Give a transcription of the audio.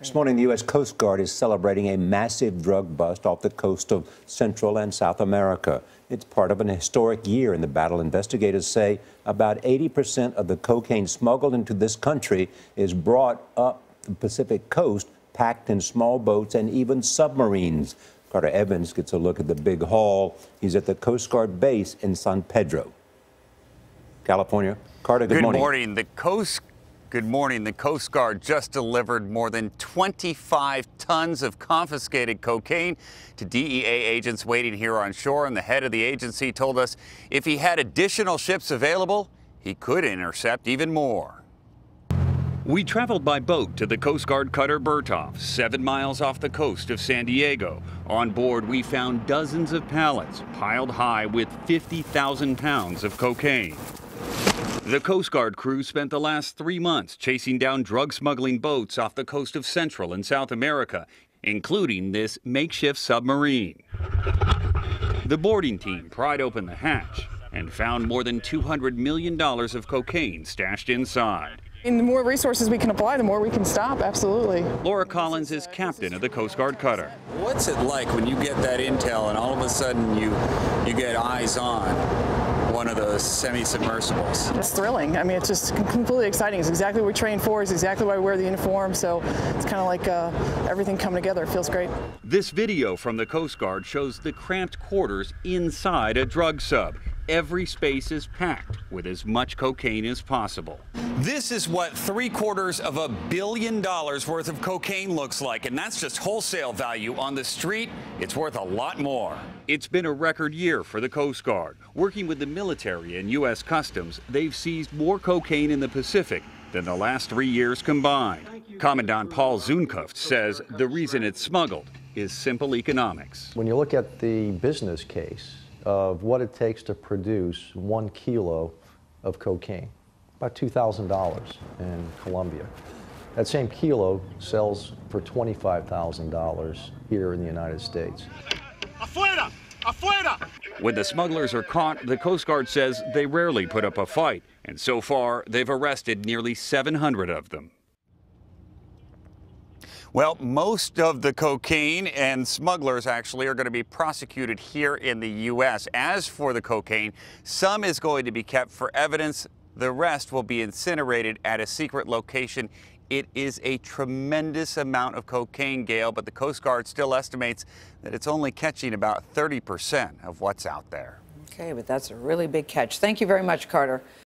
This morning, the U.S. Coast Guard is celebrating a massive drug bust off the coast of Central and South America. It's part of an historic year in the battle. Investigators say about 80% of the cocaine smuggled into this country is brought up the Pacific coast, packed in small boats and even submarines. Carter Evans gets a look at the big haul. He's at the Coast Guard base in San Pedro, California. Carter, good morning. Good morning. The Coast Guard just delivered more than 25 tons of confiscated cocaine to DEA agents waiting here on shore. And the head of the agency told us if he had additional ships available, he could intercept even more. We traveled by boat to the Coast Guard cutter Bertov, 7 miles off the coast of San Diego. On board, we found dozens of pallets piled high with 50,000 pounds of cocaine. The Coast Guard crew spent the last 3 months chasing down drug smuggling boats off the coast of Central and South America, including this makeshift submarine. The boarding team pried open the hatch and found more than $200 million of cocaine stashed inside. And the more resources we can apply, the more we can stop, absolutely. Laura Collins is captain of the Coast Guard cutter. What's it like when you get that intel and all of a sudden you get eyes on one of those semi-submersibles? It's thrilling. I mean, it's just completely exciting. It's exactly what we train for. It's exactly why we wear the uniform. So it's kind of like everything coming together. It feels great. This video from the Coast Guard shows the cramped quarters inside a drug sub. Every space is packed with as much cocaine as possible. This is what $750 million worth of cocaine looks like, and that's just wholesale value. On the street, it's worth a lot more. It's been a record year for the Coast Guard. Working with the military and U.S. Customs, they've seized more cocaine in the Pacific than the last 3 years combined. Commandant Paul Zunkuft says the reason it's smuggled is simple economics. When you look at the business case of what it takes to produce 1 kilo of cocaine, about $2,000 in Colombia. That same kilo sells for $25,000 here in the United States. Afuera! Afuera! When the smugglers are caught, the Coast Guard says they rarely put up a fight, and so far they've arrested nearly 700 of them. Well, most of the cocaine and smugglers actually are going to be prosecuted here in the U.S. As for the cocaine, some is going to be kept for evidence. The rest will be incinerated at a secret location. It is a tremendous amount of cocaine, Gail, but the Coast Guard still estimates that it's only catching about 30% of what's out there. Okay, but that's a really big catch. Thank you very much, Carter.